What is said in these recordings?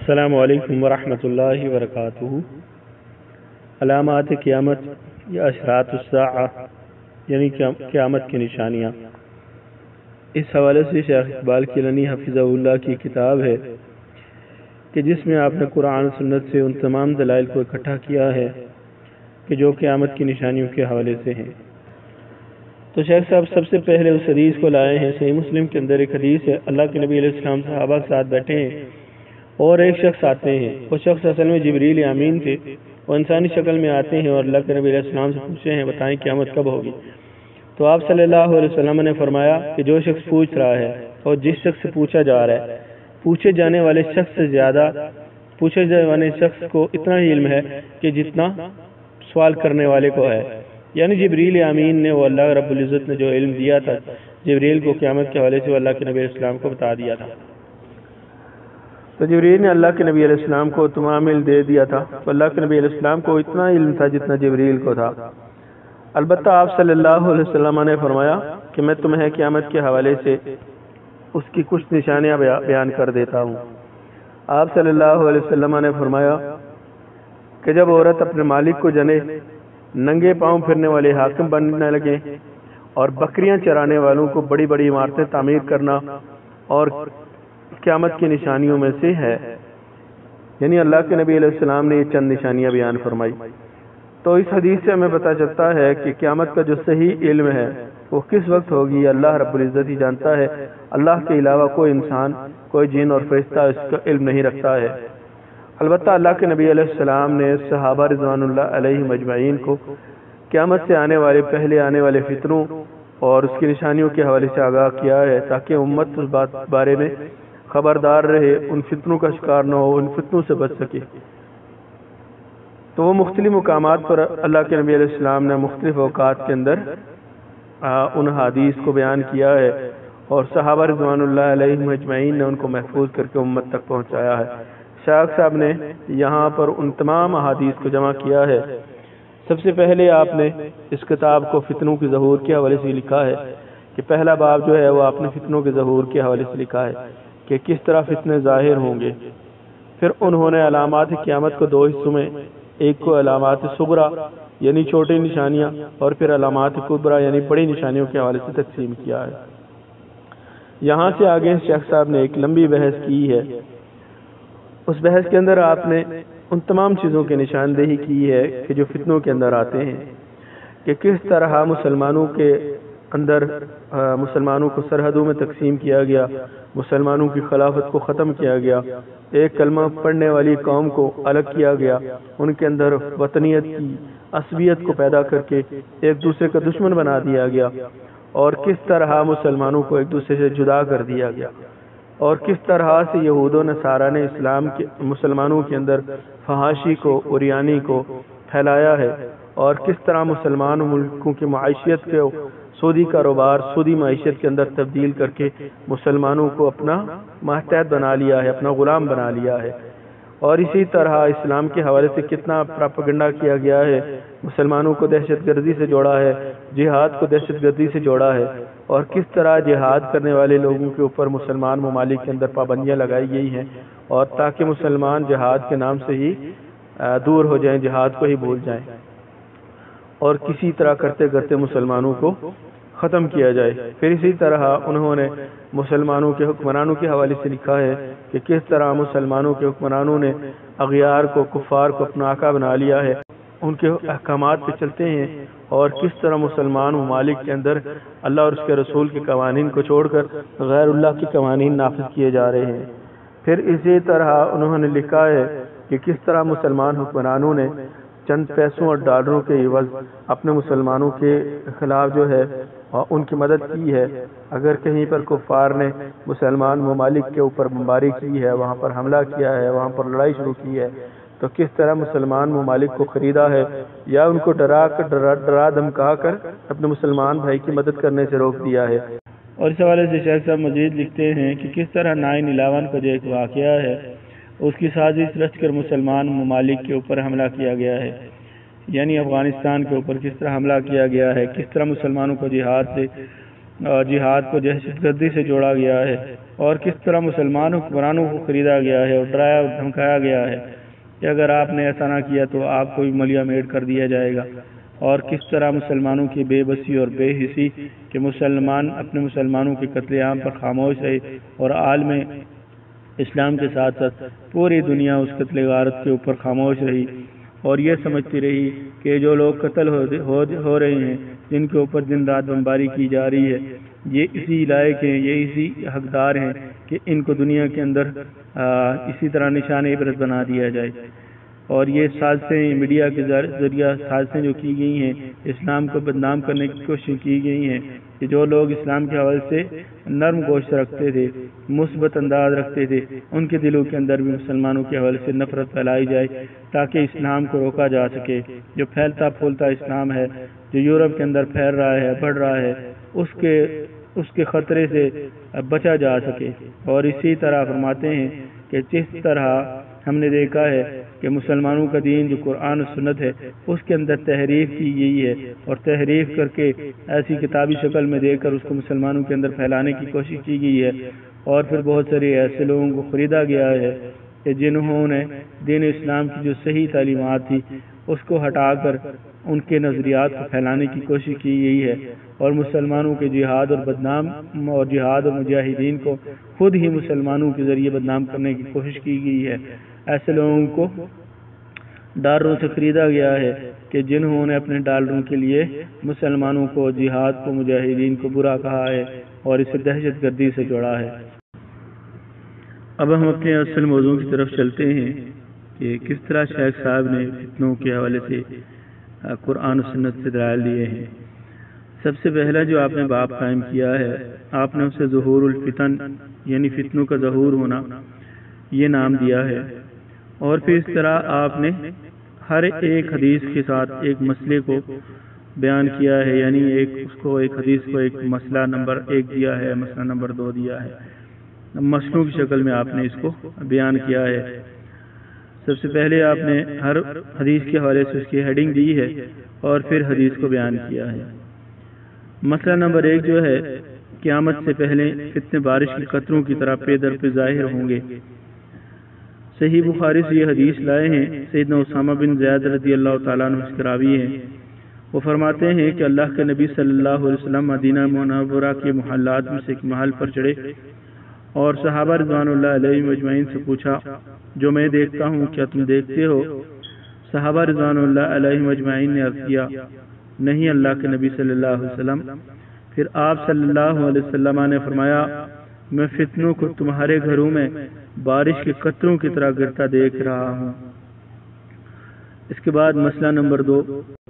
السلام علیکم ورحمۃ اللہ وبرکاتہ۔ علامات قیامت یا اشراط الساعہ یعنی قیامت کی نشانیاں، اس حوالے سے شیخ اقبال کیلانی حفظہ اللہ کی کتاب ہے کہ جس میں آپ نے قرآن سنت سے ان تمام دلائل کو اکٹھا کیا ہے کہ جو قیامت کی نشانیوں کے حوالے سے ہیں۔ تو شیخ صاحب سب سے پہلے اس حدیث کو لائے ہیں۔ صحیح مسلم کے اندر ایک حدیث ہے، اللہ کے نبی علیہ السلام صحابہ کے ساتھ بیٹھے ہیں اور ایک شخص آتے ہیں۔ وہ شخص اصل میں جبریل امین تھے، وہ انسانی شکل میں آتے ہیں اور اللہ کے نبی علیہ السلام سے پوچھتے ہیں بتائیں قیامت کب ہوگی؟ تو آپ صلی اللہ علیہ وسلم نے فرمایا کہ جو شخص پوچھ رہا ہے اور جس شخص سے پوچھا جا رہا ہے، پوچھے جانے والے شخص سے زیادہ پوچھے جانے والے شخص کو اتنا ہی علم ہے کہ جتنا سوال کرنے والے کو ہے۔ یعنی جبریل امین نے، وہ اللہ رب العزت نے جو علم دیا تھا جبریل کو قیامت کے حوالے سے، وہ اللہ کے نبی علیہ السلام کو بتا دیا تھا۔ تو جبریل نے اللہ کے نبی علیہ السلام کو تمام علم دے دیا تھا، تو اللہ کے نبی علیہ السلام کو اتنا علم تھا جتنا جبریل کو تھا۔ البتہ آپ صلی اللہ علیہ وسلم نے فرمایا کہ میں تمہیں قیامت کے حوالے سے اس کی کچھ نشانیاں بیان کر دیتا ہوں۔ آپ صلی اللہ علیہ وسلم نے فرمایا کہ جب عورت اپنے مالک کو جنے، ننگے پاؤں پھرنے والے حاکم بننے لگے اور بکریاں چرانے والوں کو بڑی بڑی عمارتیں تعمیر کرنا اور قیامت کی نشانیوں میں سے ہے۔ یعنی اللہ کے نبی علیہ السلام نے یہ چند نشانیاں بیان فرمائی۔ تو اس حدیث سے ہمیں پتہ چلتا ہے کہ قیامت کا جو صحیح علم ہے وہ کس وقت ہوگی اللہ رب العزت ہی جانتا ہے۔ اللہ کے علاوہ کوئی انسان، کوئی جن اور فرشتہ اس کا علم نہیں رکھتا ہے۔ البتہ اللہ کے نبی علیہ السلام نے صحابہ رضوان اللہ علیہ مجمعین کو قیامت سے پہلے آنے والے فتنوں اور اس کی نشانیوں کے حوالے سے آگاہ کیا ہے تاکہ امت اس بات بارے میں خبردار رہے، ان فتنوں کا شکار نہ ہو، ان فتنوں سے بچ سکے۔ تو وہ مختلف مقامات پر اللہ کے نبی علیہ السلام نے مختلف اوقات کے اندر ان حدیث کو بیان کیا ہے اور صحابہ رضوان اللہ علیہ مجمعین نے ان کو محفوظ کر کے امت تک پہنچایا ہے۔ شیخ صاحب نے یہاں پر ان تمام احادیث کو جمع کیا ہے۔ سب سے پہلے آپ نے اس کتاب کو فتنوں کے ظہور کے حوالے سے لکھا ہے کہ پہلا باب جو ہے وہ آپ نے فتنوں کے ظہور کے حوالے سے لکھا ہے کہ کس طرح فتنے ظاہر ہوں گے۔ پھر انہوں نے علامات قیامت کو دو حصوں میں، ایک کو علامات صغرا یعنی چھوٹی نشانیاں اور پھر علامات کبرا یعنی بڑی نشانیوں کے حوالے سے تقسیم کیا ہے۔ یہاں سے آگے شیخ صاحب نے ایک لمبی بحث کی ہے۔ اس بحث کے اندر آپ نے ان تمام چیزوں کی نشاندہی کی ہے کہ جو فتنوں کے اندر آتے ہیں، کہ کس طرح مسلمانوں کے اندر مسلمانوں کو سرحدوں میں تقسیم کیا گیا، مسلمانوں کی خلافت کو ختم کیا گیا، ایک کلمہ پڑھنے والی قوم کو الگ کیا گیا، ان کے اندر وطنیت کی عصبیت کو پیدا کر کے ایک دوسرے کا دشمن بنا دیا گیا، اور کس طرح مسلمانوں کو ایک دوسرے سے جدا کر دیا گیا، اور کس طرح سے یہود و نصارہ نے مسلمانوں کے اندر فحاشی کو، عریانی کو پھیلایا ہے، اور کس طرح مسلمان ملکوں کی معیشت کو سودی کاروبار، سودی معیشت کے اندر تبدیل کر کے مسلمانوں کو اپنا ماتحت بنا لیا ہے، اپنا غلام بنا لیا ہے، اور اسی طرح اسلام کے حوالے سے کتنا پراپیگنڈا کیا گیا ہے، مسلمانوں کو دہشت گردی سے جوڑا ہے، جہاد کو دہشت گردی سے جوڑا ہے، اور کس طرح جہاد کرنے والے لوگوں کے اوپر مسلمان ممالک کے اندر پابندیاں لگائی گئی ہیں، اور تاکہ مسلمان جہاد کے نام سے ہی دور ہو جائیں، جہاد کو ہی بھول جائیں، اور کسی طرح کرتے کرتے مسلمانوں کو ختم کیا جائے۔ پھر اسی طرح انہوں نے مسلمانوں کے حکمرانوں کے حوالے سے لکھا ہے کہ کس طرح مسلمانوں کے حکمرانوں نے اغیار کو، کفار کو اپنا آقا بنا لیا ہے، ان کے احکامات پہ چلتے ہیں، اور کس طرح مسلمان ممالک کے اندر اللہ اور اس کے رسول کے قوانین کو چھوڑ کر غیر اللہ کے قوانین نافذ کیے جا رہے ہیں۔ پھر اسی طرح انہوں نے لکھا ہے کہ کس طرح مسلمان حکمرانوں نے چند پیسوں اور ڈالروں کے عوض اپنے مسلمانوں کے خلاف جو ہے ان کی مدد کی ہے۔ اگر کہیں پر کفار نے مسلمان ممالک کے اوپر بمباری کی ہے، وہاں پر حملہ کیا ہے، وہاں پر لڑائی شروع کی ہے، تو کس طرح مسلمان ممالک کو خریدا ہے یا ان کو ڈرا دھمکا کر اپنے مسلمان بھائی کی مدد کرنے سے روک دیا ہے۔ اور اس حوالے سے شیخ صاحب مزید لکھتے ہیں کہ کس طرح 9/11 کا جو ایک واقعہ ہے اس کی سازش رچ کر مسلمان ممالک کے اوپر حملہ کیا گیا ہے، یعنی افغانستان کے اوپر کس طرح حملہ کیا گیا ہے، کس طرح مسلمانوں کو جہاد کو دہشت گردی سے جوڑا گیا ہے، اور کس طرح مسلمان حکمرانوں کو خریدا گیا ہے اور ڈرایا اور دھمکایا گیا ہے کہ اگر آپ نے ایسا نہ کیا تو آپ کو بھی ملیا میٹ کر دیا جائے گا، اور کس طرح مسلمانوں کی بے بسی اور بے حسی کہ مسلمان اپنے مسلمانوں کے قتل عام پر خاموش رہے اور عالم اسلام کے ساتھ ساتھ پوری دنیا اس قتل غارت کے اوپر خاموش رہی اور یہ سمجھتی رہی کہ جو لوگ قتل ہو رہے ہیں، جن کے اوپر دن رات بمباری کی جا رہی ہے، یہ اسی لائق ہیں، یہ اسی حقدار ہیں کہ ان کو دنیا کے اندر اسی طرح نشان عبرت بنا دیا جائے۔ اور یہ سازشیں میڈیا کے ذریعہ سازشیں جو کی گئی ہیں، اسلام کو بدنام کرنے کی کوشش کی گئی ہیں کہ جو لوگ اسلام کے حوالے سے نرم گوشت رکھتے تھے، مثبت انداز رکھتے تھے، ان کے دلوں کے اندر بھی مسلمانوں کے حوالے سے نفرت پھیلائی جائے تاکہ اسلام کو روکا جا سکے۔ جو پھیلتا پھولتا اسلام ہے، جو یورپ کے اندر پھیل رہا ہے، بڑھ رہا ہے، اس کے خطرے سے بچا جا سکے۔ اور اسی طرح فرماتے ہیں کہ جس طرح ہم نے دیکھا ہے کہ مسلمانوں کا دین جو قرآن و سنت ہے، اس کے اندر تحریف کی گئی ہے اور تحریف کر کے ایسی کتابی شکل میں دے کر اس کو مسلمانوں کے اندر پھیلانے کی کوشش کی گئی ہے، اور پھر بہت سارے ایسے لوگوں کو خریدا گیا ہے کہ جنہوں نے دین اسلام کی جو صحیح تعلیمات تھی اس کو ہٹا کر ان کے نظریات کو پھیلانے کی کوشش کی گئی ہے، اور مسلمانوں کے جہاد اور جہاد اور مجاہدین کو خود ہی مسلمانوں کے ذریعے بدنام کرنے کی کوشش کی گئی ہے۔ ایسے لوگوں کو ڈالروں سے خریدا گیا ہے کہ جنہوں نے اپنے ڈالروں کے لیے مسلمانوں کو، جہاد کو، مجاہدین کو برا کہا ہے اور اسے دہشت گردی سے جوڑا ہے۔ اب ہم اپنے اصل موضوع کی طرف چلتے ہیں کہ کس طرح شیخ صاحب نے فتنوں کے حوالے سے قرآن و سنت سے دلائل دیے ہیں۔ سب سے پہلا جو آپ نے باب قائم کیا ہے، آپ نے اسے ظہور الفتن یعنی فتنوں کا ظہور ہونا یہ نام دیا ہے، اور پھر اس طرح آپ نے ہر ایک حدیث کے ساتھ ایک مسئلے کو بیان کیا ہے، یعنی ایک حدیث کو ایک مسئلہ نمبر 1 دیا ہے، مسئلہ نمبر 2 دیا ہے، مسئلوں کی شکل میں آپ نے اس کو بیان کیا ہے۔ سب سے پہلے آپ نے ہر حدیث کے حوالے سے اس کی ہیڈنگ دی ہے اور پھر حدیث کو بیان کیا ہے۔ مسئلہ نمبر 1 جو ہے، قیامت سے پہلے فتنے بارش کے قطروں کی طرح پے در پہ ظاہر ہوں گے۔ صحیح بخاری سے یہ حدیث لائے ہیں، سیدنا اسامہ بن زید رضی اللہ تعالیٰ عنہ اس کے راوی ہیں۔ وہ فرماتے ہیں کہ اللہ کے نبی صلی اللہ علیہ وسلم مدینہ منورہ کے محلات میں سے ایک محل پر چڑھے اور صحابہ رضوان اللہ علیہ مجمعین سے پوچھا، جو میں دیکھتا ہوں کیا تم دیکھتے ہو؟ صحابہ رضوان اللہ علیہ مجمعین نے عرض کیا، نہیں اللہ کے نبی صلی اللہ علیہ وسلم۔ پھر آپ صلی اللہ علیہ وسلم نے فرمایا، میں فتنوں کو تمہارے گھروں میں بارش کے قطروں کی طرح گرتا دیکھ رہا ہوں۔ اس کے بعد مسئلہ نمبر 2،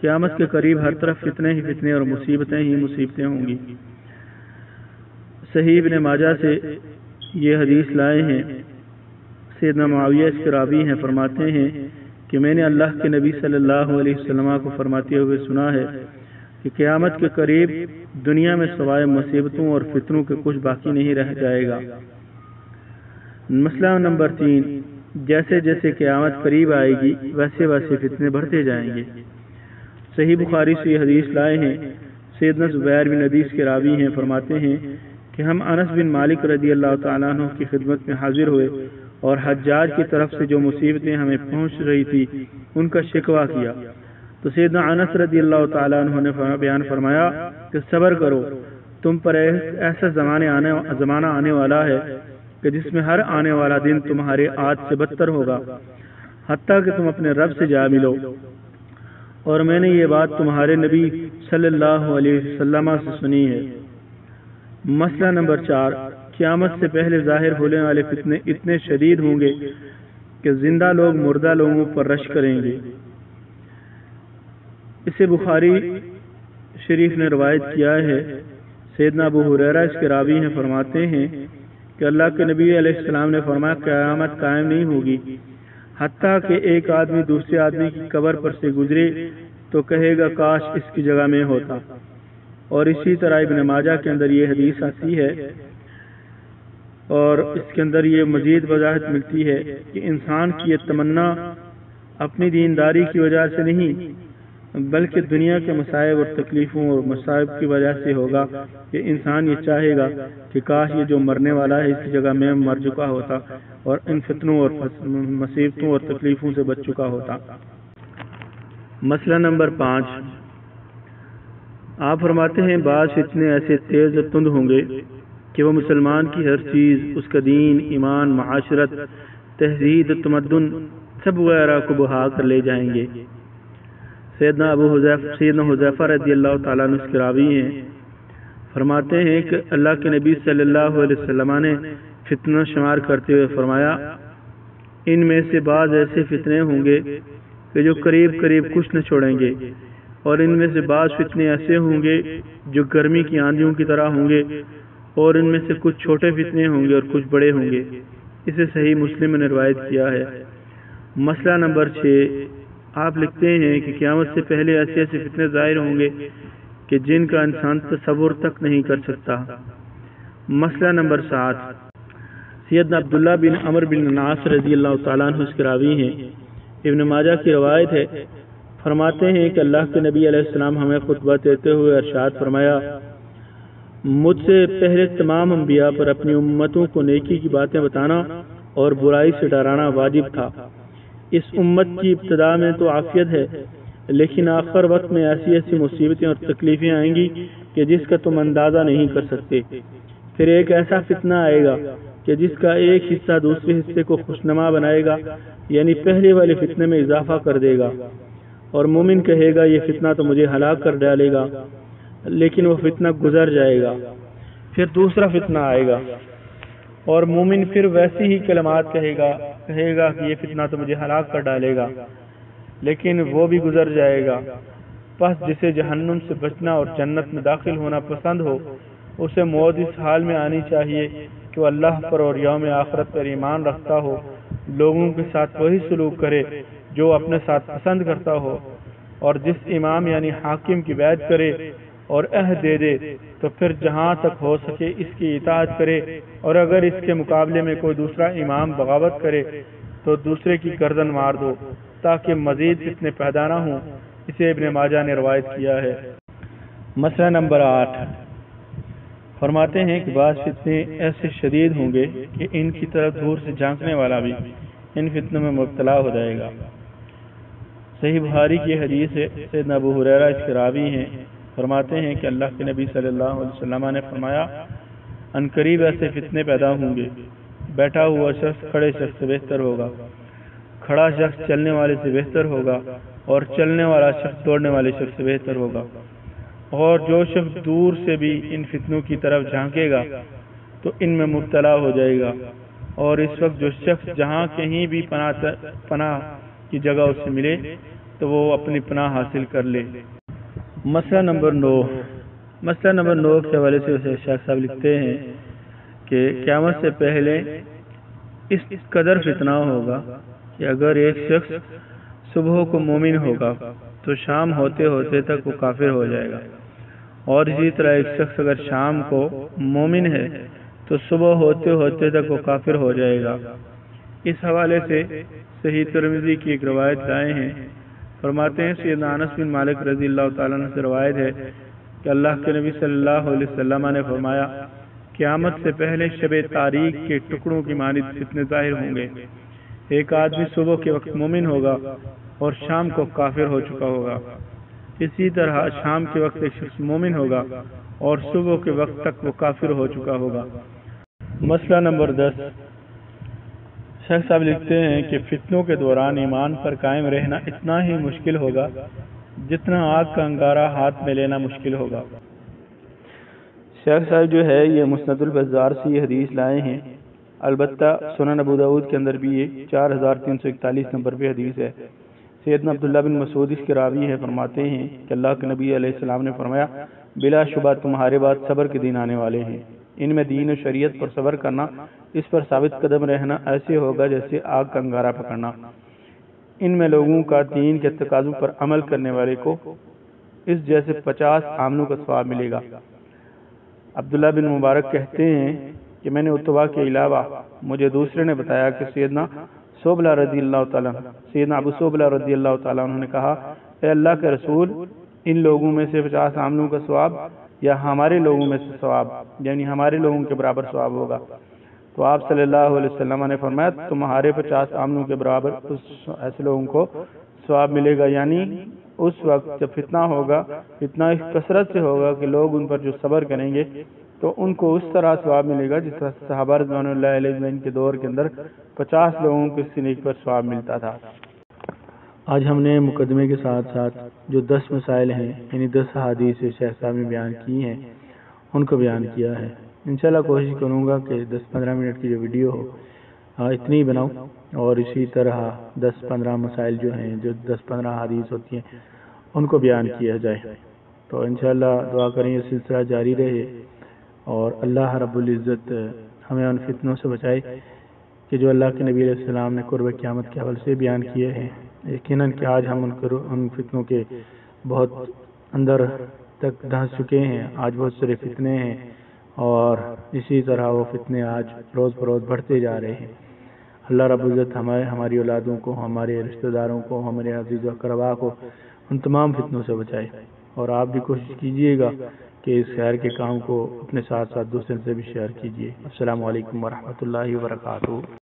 قیامت کے قریب ہر طرف فتنے ہی فتنے اور مصیبتیں ہی مصیبتیں ہوں گی۔ صحیح ابن ماجہ سے یہ حدیث لائے ہیں، سیدنا معاویہ اس کے راوی ہیں، فرماتے ہیں کہ میں نے اللہ کے نبی صلی اللہ علیہ وسلم کو فرماتے ہوئے سنا ہے کہ قیامت کے قریب دنیا میں سوائے مصیبتوں اور فتنوں کے کچھ باقی نہیں رہ جائے گا۔ مسئلہ نمبر 3، جیسے جیسے قیامت قریب آئے گی ویسے ویسے فتنے بڑھتے جائیں گے۔ صحیح بخاری سے یہ حدیث لائے ہیں، سیدنا زبیر بن حدیث کے راوی ہیں، فرماتے ہیں کہ ہم انس بن مالک رضی اللہ تعالیٰ عنہ کی خدمت میں حاضر ہوئے اور حجاج کی طرف سے جو مصیبتیں ہمیں پہنچ رہی تھی ان کا شکوہ کیا، تو سیدنا انس رضی اللہ تعالیٰ عنہ نے بیان فرمایا کہ صبر کرو، تم پر ایسا زمانہ آنے والا ہے کہ جس میں ہر آنے والا دن تمہارے آج سے بدتر ہوگا، حتیٰ کہ تم اپنے رب سے جا ملو۔ اور میں نے یہ بات تمہارے نبی صلی اللہ علیہ وسلم سے سنی ہے۔ مسئلہ نمبر 4، قیامت سے پہلے ظاہر ہونے والے فتنے اتنے شدید ہوں گے کہ زندہ لوگ مردہ لوگوں پر رش کریں گے۔ اسے بخاری شریف نے روایت کیا ہے، سیدنا ابو ہریرہ اس کے راوی ہیں، فرماتے ہیں کہ اللہ کے نبی علیہ السلام نے فرمایا، قیامت قائم نہیں ہوگی حتیٰ کہ ایک آدمی دوسرے آدمی کی قبر پر سے گزرے تو کہے گا کاش اس کی جگہ میں ہوتا۔ اور اسی طرح ابن ماجہ کے اندر یہ حدیث آتی ہے اور اس کے اندر یہ مزید وضاحت ملتی ہے کہ انسان کی یہ تمنا اپنی دینداری کی وجہ سے نہیں بلکہ دنیا کے مصائب اور تکلیفوں اور مصائب کی وجہ سے ہوگا کہ انسان یہ چاہے گا کہ کاش یہ جو مرنے والا ہے اس کی جگہ میں مر چکا ہوتا اور ان فتنوں اور مصیبتوں اور تکلیفوں سے بچ چکا ہوتا۔ مسئلہ نمبر 5، آپ فرماتے ہیں بعض فتنے ایسے تیز اور تند ہوں گے کہ وہ مسلمان کی ہر چیز، اس کا دین، ایمان، معاشرت، تہذیب، تمدن سب وغیرہ کو بہا کر لے جائیں گے۔ سیدنا حذیفہ رضی اللہ تعالیٰ عنہ اس کے راوی ہیں، فرماتے ہیں کہ اللہ کے نبی صلی اللہ علیہ وسلم نے فتنہ شمار کرتے ہوئے فرمایا، ان میں سے بعض ایسے فتنے ہوں گے کہ جو قریب قریب کچھ نہ چھوڑیں گے، اور ان میں سے بعض فتنے ایسے ہوں گے جو گرمی کی آندھیوں کی طرح ہوں گے، اور ان میں سے کچھ چھوٹے فتنے ہوں گے اور کچھ بڑے ہوں گے۔ اسے صحیح مسلم نے روایت کیا ہے۔ مسئلہ نمبر 6، آپ لکھتے ہیں کہ قیامت سے پہلے ایسے ایسے فتنے ظاہر ہوں گے کہ جن کا انسان تصور تک نہیں کر سکتا۔ مسئلہ نمبر 7، سیدنا عبداللہ بن عمرو بن العاص رضی اللہ تعالیٰ عنہ اس کے راوی ہیں، ابن ماجہ کی روایت ہے، فرماتے ہیں کہ اللہ کے نبی علیہ السلام ہمیں خطبہ دیتے ہوئے ارشاد فرمایا، مجھ سے پہلے تمام انبیاء پر اپنی امتوں کو نیکی کی باتیں بتانا اور برائی سے ڈرانا واجب تھا۔ اس امت کی ابتدا میں تو عافیت ہے، لیکن آخر وقت میں ایسی ایسی مصیبتیں اور تکلیفیں آئیں گی کہ جس کا تم اندازہ نہیں کر سکتے۔ پھر ایک ایسا فتنہ آئے گا کہ جس کا ایک حصہ دوسرے حصے کو خوشنما بنائے گا، یعنی پہلے والے فتنے میں اضافہ کر دے گا، اور مومن کہے گا یہ فتنہ تو مجھے ہلاک کر ڈالے گا، لیکن وہ فتنہ گزر جائے گا۔ پھر دوسرا فتنہ آئے گا اور مومن پھر ویسی ہی کلمات کہے گا کہ یہ فتنہ تو مجھے ہلاک کر ڈالے گا، لیکن وہ بھی گزر جائے گا۔ پس جسے جہنم سے بچنا اور جنت میں داخل ہونا پسند ہو، اسے موت اس حال میں آنی چاہیے کہ وہ اللہ پر اور یوم آخرت پر ایمان رکھتا ہو، لوگوں کے ساتھ وہی سلوک کرے جو اپنے ساتھ پسند کرتا ہو، اور جس امام یعنی حاکم کی بیعت کرے اور عہد دے دے تو پھر جہاں تک ہو سکے اس کی اطاعت کرے، اور اگر اس کے مقابلے میں کوئی دوسرا امام بغاوت کرے تو دوسرے کی گردن مار دو تاکہ مزید فتنے پیدا نہ ہوں۔ اسے ابن ماجہ نے روایت کیا ہے۔ مسئلہ نمبر 8، فرماتے ہیں کہ بعض فتنے ایسے شدید ہوں گے کہ ان کی طرف دور سے جھانکنے والا بھی ان فتنوں میں مبتلا ہو جائے گا۔ صحیح بخاری کی حدیث ہے، سیدنا ابو ہریرہ اس کے راوی ہیں، فرماتے ہیں کہ اللہ کے نبی صلی اللہ علیہ وسلم نے فرمایا، ان قریب ایسے فتنے پیدا ہوں گے، بیٹھا ہوا شخص کھڑے شخص سے بہتر ہوگا، کھڑا شخص چلنے والے سے بہتر ہوگا، اور چلنے والا شخص دوڑنے والے شخص سے بہتر ہوگا، اور جو شخص دور سے بھی ان فتنوں کی طرف جھانکے گا تو ان میں مبتلا ہو جائے گا، اور اس وقت جو شخص جہاں کہیں بھی پناہ کی جگہ اسے ملے تو وہ اپنی پناہ حاصل کر لے۔ مسئلہ نمبر 9 کے حوالے سے شیخ صاحب لکھتے ہیں کہ قیامت سے پہلے اس قدر فتنہ ہوگا کہ اگر ایک شخص صبح کو مومن ہوگا تو شام ہوتے ہوتے تک وہ کافر ہو جائے گا، اور اسی طرح ایک شخص اگر شام کو مومن ہے تو صبح ہوتے ہوتے تک وہ کافر ہو جائے گا۔ اس حوالے سے صحیح ترمذی کی ایک روایت لائے ہیں، فرماتے ہیں سیدنا انس بن مالک رضی اللہ تعالیٰ عنہ سے روایت ہے کہ اللہ کے نبی صلی اللہ علیہ وسلم نے فرمایا، قیامت سے پہلے شب تاریک کے ٹکڑوں کی مانند فتنے ظاہر ہوں گے۔ ایک آدمی صبح کے وقت مومن ہوگا اور شام کو کافر ہو چکا ہوگا، اسی طرح شام کے وقت ایک شخص مومن ہوگا اور صبح کے وقت تک وہ کافر ہو چکا ہوگا۔ مسئلہ نمبر 10، شیخ صاحب لکھتے ہیں کہ فتنوں کے دوران ایمان پر قائم رہنا اتنا ہی مشکل ہوگا جتنا آگ کا انگارہ ہاتھ میں لینا مشکل ہوگا۔ شیخ صاحب جو ہے یہ مسند البزار سے یہ حدیث لائے ہیں، البتہ سنن ابو داؤد کے اندر بھی یہ 4341 نمبر پہ حدیث ہے۔ سیدنا عبداللہ بن مسعود اس کے راوی ہے، فرماتے ہیں کہ اللہ کے نبی علیہ السلام نے فرمایا، بلا شبہ تمہارے بعد صبر کے دن آنے والے ہیں، ان میں دین و شریعت پر صبر کرنا، اس پر ثابت قدم رہنا ایسے ہوگا جیسے آگ کا انگارہ پکڑنا۔ ان میں لوگوں کا دین کے تقاضوں پر عمل کرنے والے کو اس جیسے 50 آمنوں کا ثواب ملے گا۔ عبداللہ بن مبارک کہتے ہیں کہ میں نے اتبا کے علاوہ مجھے دوسرے نے بتایا کہ سیدنا ابو صوبلہ رضی اللہ تعالیٰ عنہ نے کہا، اے اللہ کے رسول ان لوگوں میں سے 50 عاملوں کا ثواب یا ہمارے لوگوں میں سے ثواب، یعنی ہمارے لوگوں کے برابر ثواب ہوگا؟ تو آپ صلی اللہ علیہ وسلم نے فرمایا تمہارے 50 عاملوں کے برابر ایسے لوگوں کو ثواب ملے گا، یعنی اس وقت جب فتنہ ہوگا، اتنا کثرت سے ہوگا کہ لوگ ان پر جو صبر کریں گے تو ان کو اس طرح ثواب ملے گا جس طرح صحابہ رضوان اللہ علیہ کے دور کے اندر 50 لوگوں کے سینک پر ثواب ملتا تھا۔ آج ہم نے مقدمے کے ساتھ ساتھ جو 10 مسائل ہیں، یعنی 10 احادیث شیخ صاحب نے بیان کی ہیں، ان کو بیان کیا ہے۔ انشاءاللہ کوشش کروں گا کہ 10-15 منٹ کی جو ویڈیو ہو اتنی بناؤں، اور اسی طرح 10-15 مسائل جو ہیں، جو 10-15 احادیث ہوتی ہیں، ان کو بیان کیا جائے۔ تو انشاءاللہ دعا کریں یہ سلسلہ جاری رہے، اور اللہ رب العزت ہمیں ان فتنوں سے بچائے کہ جو اللہ کے نبی علیہ السلام نے قرب قیامت کے حوالے سے بیان کیے ہیں۔ یقیناً کہ آج ہم ان فتنوں کے بہت اندر تک دھنس چکے ہیں، آج بہت سارے فتنے ہیں، اور اسی طرح وہ فتنے آج روز بروز بڑھتے جا رہے ہیں۔ اللہ رب العزت ہماری اولادوں کو، ہمارے رشتہ داروں کو، ہمارے عزیز و اقربا کو ان تمام فتنوں سے بچائے، اور آپ بھی کوشش کیجئے گا کہ اس خیر کے کام کو اپنے ساتھ ساتھ دوسرے سے بھی شیئر کیجئے۔ السلام علیکم ورحمۃ اللہ وبرکاتہ۔